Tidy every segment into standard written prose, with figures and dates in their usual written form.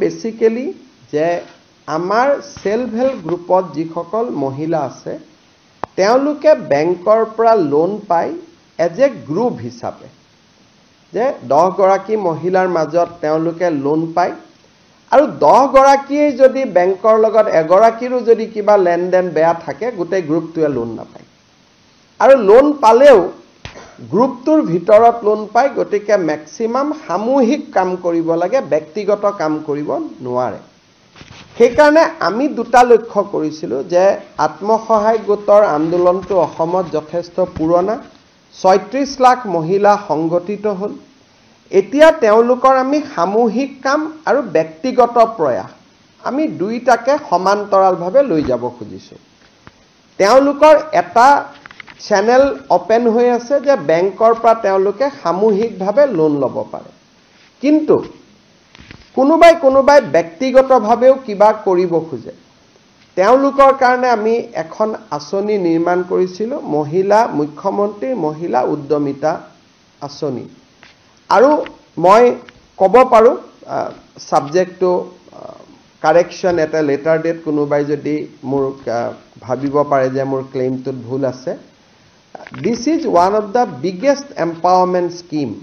Basically যে আমাৰ self help গ্ৰুপত যিসকল মহিলা আছে তেওঁলোকে বেংকৰ পৰা লোন পায় এজ এ গ্ৰুপ হিচাপে যে 10 গৰাকী মহিলাৰ মাজত তেওঁলোকে লোন পায় আৰু 10 গৰাকীয়ে যদি বেংকৰ লগত এগৰাকীৰো যদি কিবা লেনদেন বেয়া থাকে গোটেই গ্ৰুপটোৱে লোন নাপায় আৰু লোন পালেও গ্ৰুপটোৰ ভিতৰত লোন পায় গতিকে ম্যাক্সিমাম সামূহিক কাম কৰিব লাগে ব্যক্তিগত কাম কৰিব নোৱাৰে সেইকাৰণে আমি দুটা লক্ষ্য কৰিছিলো যে আত্মসহায়ক গোটৰ আন্দোলনটো অসমত যথেষ্ট পুৰণা ৩৬ লাখ মহিলা সংগঠিত হল এতিয়া তেওঁলোকৰ আমি সামূহিক কাম আৰু ব্যক্তিগত প্ৰয়াস আমি দুইটাকে সমান্তৰালভাৱে লৈ যাব খুজিছো তেওঁলোকৰ এটা চ্যানেল ওপেন হৈ আছে যে বেংকৰ পৰা তেওঁলোকে সামূহিকভাৱে লোন ল'ব পাৰে কিন্তু কোনোবাই ব্যক্তিগতভাৱেও কিবা কৰিব খোজে তেওঁলোকৰ কাৰণে আমি এখন আঁচনি নিৰ্মাণ কৰিছিলো মহিলা মুখ্যমন্ত্ৰী মহিলা উদ্যমিতা আঁচনি আৰু মই ক'ব পাৰো সাবজেক্টটো কাৰেকশন এটা লেটাৰ ডেট কোনোবাই যদি মোৰ ভাবিব পাৰে যে মোৰ ক্লেইমটোত ভুল আছে This is one of the biggest empowerment scheme.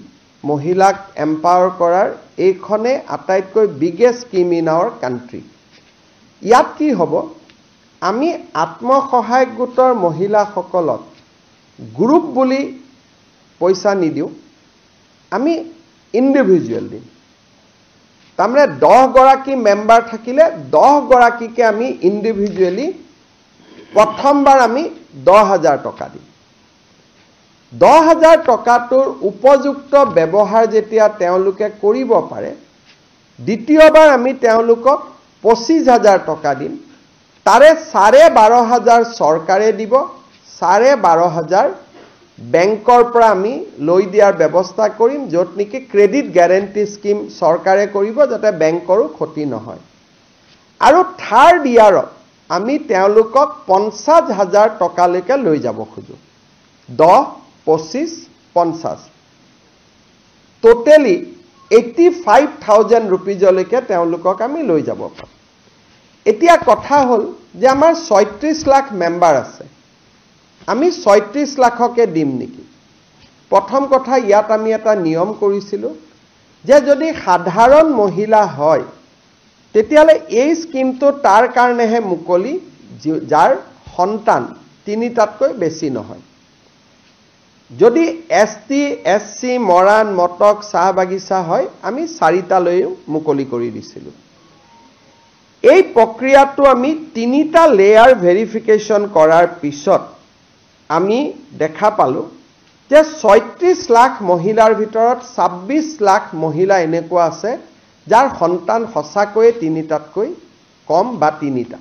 Mohilak empower korar ekhone ataitকৈ biggest scheme in our country. Yat ki hobo ami atmosahayak gotor mohila sokolot group buli poisa nidiu ami individual din. Tamre 10 goraki member thakile 10 goraki ke ami individually prothombar ami 10000 toka di 10000 টকাটোৰ উপযুক্ত ব্যৱহাৰ যেতিয়া তেওঁলোকে কৰিব পাৰে দ্বিতীয়বাৰ আমি তেওঁলোকক 25000 টকা দিম তাৰে 12500 চৰকাৰে দিব 12500 বেংকৰ পৰা আমি লৈ দিয়াৰ ব্যৱস্থা কৰিম যত নেকি ক্ৰেডিট গ্যাৰান্টি স্কিম চৰকাৰে কৰিব যাতে বেংকৰো ক্ষতি নহয় আৰু থাৰ্ড ইয়াৰত আমি তেওঁলোকক 50000 টকালৈকে লৈ যাব খুজো 10 25 50 totally 85000 rupees লৈকে তেওঁলোকক আমি লৈ যাব পাৰো এতিয়া কথা হল যে আমাৰ 36 লাখ মেম্বাৰ আছে আমি 36 লাখকে দিম নেকি প্ৰথম কথা ইয়াত আমি এটা নিয়ম কৰিছিলো যে যদি সাধাৰণ মহিলা হয় তেতিয়ালে এই স্কিমটো তাৰ কাৰণেহে মুকলি যাৰ সন্তান তিনিটাতকৈ বেছি নহয় যদি এসটি এসসি মৰাণ মটক চাহ বাগিচা হয় আমি 4টা লৈ মুকলি কৰি দিছিলো এই প্ৰক্ৰিয়াটো আমি 3টা লেয়াৰ ভেৰিফিকেশন কৰাৰ পিছত আমি দেখা পালো যে 36 লাখ মহিলাৰ ভিতৰত 26 লাখ মহিলা এনেকুৱা আছে যাৰ সন্তান হসাকৈ 3টাতকৈ কম বা 3টা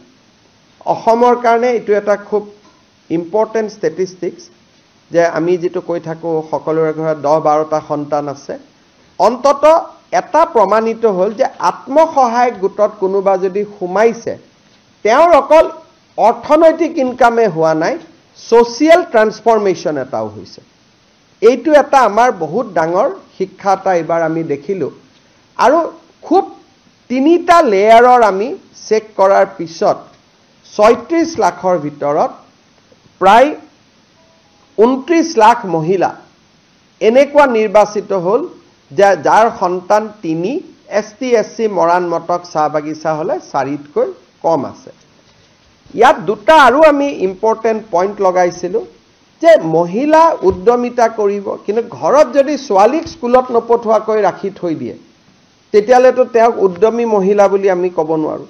অসমৰ কাৰণে এটো এটা খুব ইম্পৰ্টেন্ট ষ্টেটিষ্টিক্স যে আমি যেটো কৈ থাকো সকলোৰে ঘৰত 10-12টা সন্তান আছে অন্তত এটা প্ৰমাণিত হল যে আত্মসহায়ক গোটত কোনোবা যদি হুমাইছে তেওঁৰ অকল অৰ্থনৈতিক ইনকামে হোৱা নাই সোশিয়াল ট্ৰান্সফৰমেশন এটাও হৈছে এইটো এটা আমাৰ বহুত ডাঙৰ শিক্ষা এটা এবাৰ আমি দেখিলো আৰু খুব 3টা লেয়াৰৰ আমি চেক কৰাৰ পিছত 36 লাখৰ ভিতৰত প্ৰায় 29 লাখ মহিলা এনেকুৱা নিৰ্বাচিত হল যাৰ সন্তান 3 এসটি এসসি মৰাণ মটক চাহ বাগিচা হলে 4তকৈ কম আছে ইয়াত দুটা আৰু আমি ইম্পৰ্টেন্ট পইণ্ট লগাইছিলো যে মহিলা উদ্যমিতা কৰিব কিন্তু ঘৰত যদি ছোৱালীক স্কুলত নপঠোৱাকৈ ৰাখি থৈ দিয়ে তেতিয়ালেতো তেওঁক উদ্যমী মহিলা বুলি আমি ক'ব নোৱাৰো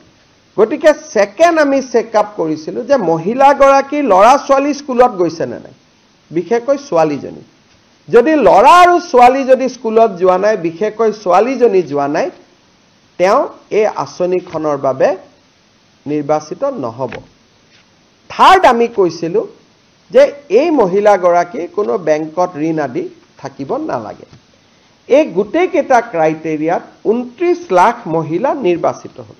গতিকে সেকেন্ড আমি চেকআপ কৰিছিলো যে মহিলা গৰাকী লৰা ছোৱালী স্কুলত গৈছে নে নাই বিশেষকৈ ছোৱালীজনী যদি লৰা আৰু ছোৱালী যদি স্কুলত যোৱা নাই বিশেষকৈ ছোৱালীজনী যোৱা নাই তেওঁ এই আঁচনিখনৰ বাবে নিৰ্বাচিত নহব থাৰ্ড আমি কৈছিলো যে এই মহিলা গৰাকী কোনো বেংকত ঋণ আদি থাকিব নালাগে এই গুটেই কেটা ক্ৰাইটেৰিয়াত 29 লাখ মহিলা নিৰ্বাচিত হল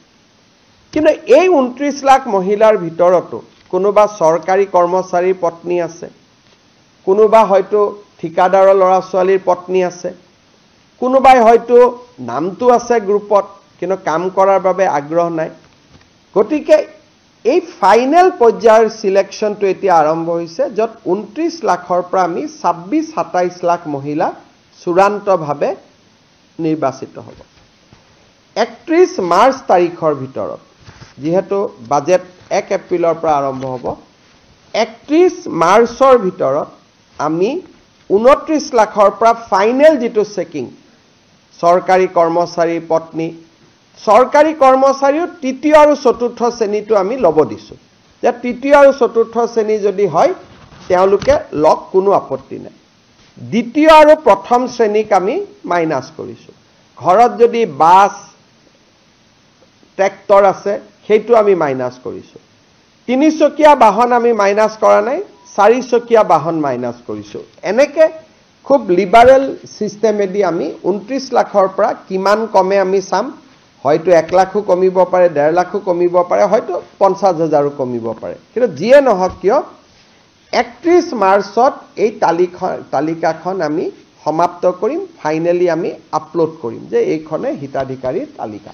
কিন্তু এই 29 লাখ মহিলাৰ ভিতৰতো কোনোবা চৰকাৰী কৰ্মচাৰীৰ পত্নী আছে কোনোবা হয়তো ঠিকাদাৰৰ ল'ৰা ছোৱালীৰ পত্নী আছে কোনোবাই হয়তো নামটো আছে গ্ৰুপত কিন্তু কাম কৰাৰ বাবে আগ্ৰহ নাই গতিকে এই ফাইনেল পৰ্যায়ৰ সিলেকশনটো এতিয়া আৰম্ভ হৈছে যত 29 লাখৰ পৰা আমি 26-27 লাখ মহিলা চূড়ান্তভাৱে নিৰ্বাচিত হ'ব 31 মাৰ্চ তাৰিখৰ ভিতৰত যেহেতু বাজেট 1 এপ্ৰিলৰ পৰা আৰম্ভ হ'ব 31 মাৰ্চৰ ভিতৰত আমি 29 লাখৰ পৰা ফাইনেল যেটো চেকিং সৰকাৰি কৰ্মচাৰী পত্নী সৰকাৰি কৰ্মচাৰীও তৃতীয় আৰু চতুৰ্থ শ্ৰেণীটো আমি লব দিছো যে তৃতীয় আৰু চতুৰ্থ শ্ৰেণী যদি হয় তেওঁলোকে লক কোনো আপত্তি নাই দ্বিতীয় আৰু প্ৰথম শ্ৰেণীক আমি মাইনাস কৰিছো ঘৰত যদি বাস ট্ৰেক্টৰ আছে সেইটো আমি মাইনাস কৰিছো তিনিচকীয়া বাহন আমি মাইনাস কৰা নাই চাৰিচকীয়া বাহন মাইনাস কৰিছো এনেকে খুব লিবাৰেল সিস্টেমেদি আমি 29 লাখৰ পৰা কিমান কমে আমি চাম হয়তো 1 লাখো কমিব পাৰে 1.5 লাখো কমিব পাৰে হয়তো 50,000ও কমিব পাৰে কিন্তু যিয়ে নহক কিয় 31 মাৰ্চত এই তালিকাখন আমি সমাপ্ত কৰিম ফাইনালি আমি আপলোড কৰিম যে এইখনে হিতাধিকাৰীৰ তালিকা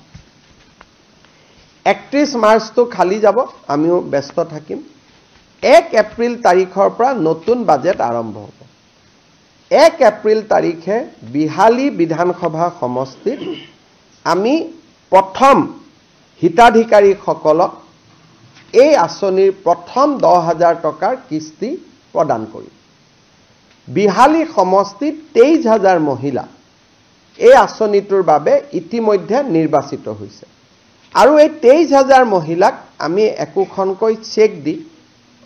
31 মাৰ্চটো খালি যাব আমিও ব্যস্ত থাকিম 1 এপ্ৰিল তাৰিখৰ পৰা নতুন বাজেট আৰম্ভ হ'ব 1 এপ্ৰিল তাৰিখে বিহালী বিধানসভা সমষ্টিত আমি প্ৰথম হিতাধিকাৰীসকলক এই আঁচনিৰ প্ৰথম 10,000 টকাৰ কিস্তি প্ৰদান কৰিম বিহালী সমষ্টিত 23,000 মহিলা এই আঁচনিটোৰ বাবে ইতিমধ্যে নিৰ্বাচিত হৈছে আৰু এই 23,000 মহিলাক আমি একোখনকৈ চেক দি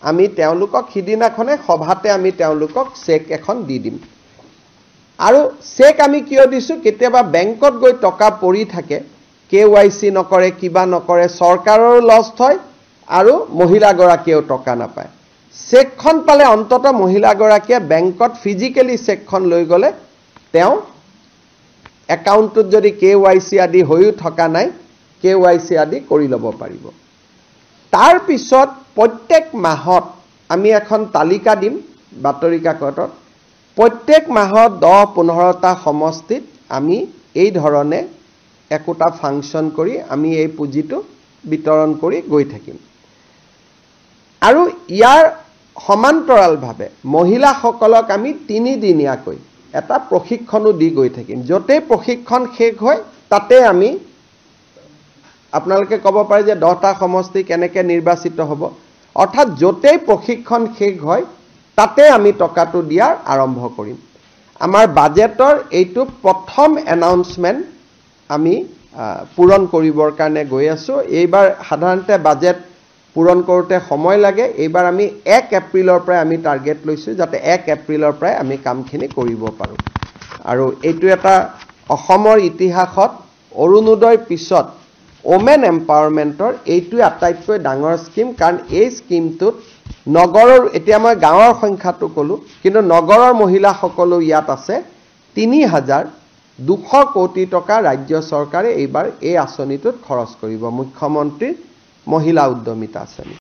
আমি তেওঁলোকক হিদিনাখনে সভাতে আমি তেওঁলোকক চেক এখন দি দিম আৰু চেক আমি কিয় দিছো কেতিয়াবা বেংকত গৈ টকা পৰি থাকে কেওয়াইসি নকৰে কিবা নকৰে চৰকাৰৰ লছ হয় আৰু মহিলা গৰাকীয়েও টকা নাপায় চেকখন পালে অন্তত মহিলা গৰাকীয়ে বেংকত ফিজিক্যালি চেকখন লৈ গলে তেওঁ একাউণ্টত যদি কেওয়াইসি আদি হৈও থকা নাই কেওয়াইসি আদি কৰি ল'ব পাৰিব তাৰ পিছত প্ৰত্যেক মাহত আমি এখন তালিকা দিম বাতৰি কাকতত প্ৰত্যেক মাহত 10-15টা সমষ্টিত আমি এই ধৰণে একোটা ফাংচন কৰি আমি এই পুঁজিটো বিতৰণ কৰি গৈ থাকিম আৰু ইয়াৰ সমান্তৰালভাৱে মহিলাসকলক আমি 3 দিনীয়াকৈ এটা প্ৰশিক্ষণো দি গৈ থাকিম যতে প্ৰশিক্ষণ শেষ হয় তাতে আমি আপোনালোকে ক'ব পাৰে যে 10টা সমষ্টি কেনেকৈ নিৰ্বাচিত হ'ব অৰ্থাৎ যতে প্ৰশিক্ষণ শেষ হয় তাতে আমি টকাটো দিয়াৰ আৰম্ভ কৰিম আমাৰ বাজেটৰ এইটো প্ৰথম এনাউন্সমেন্ট আমি পূৰণ কৰিবৰ কাৰণে গৈ আছো এইবাৰ সাধাৰণতে বাজেট পূৰণ কৰোতে সময় লাগে এইবাৰ আমি 1 এপ্ৰিলৰ পৰা আমি টাৰ্গেট লৈছো যাতে 1 এপ্ৰিলৰ পৰা আমি কামখিনি কৰিব পাৰো আৰু এইটো এটা অসমৰ ইতিহাসত অৰুণোদয়ৰ পিছত ওমেন এম্পাৱাৰমেন্টৰ এইটো আটাইতকৈ ডাঙৰ স্কিম কাৰণ এই স্কিমটোত নগৰৰ এতিয়া মই গাঁৱৰ সংখ্যাটো কলো কিন্তু নগৰৰ মহিলাসকলো ইয়াত আছে 3,200 কোটি টকা ৰাজ্য চৰকাৰে এইবাৰ এই আঁচনিটোত খৰচ কৰিব মুখ্যমন্ত্ৰীৰ মহিলা উদ্যমিতা আঁচনি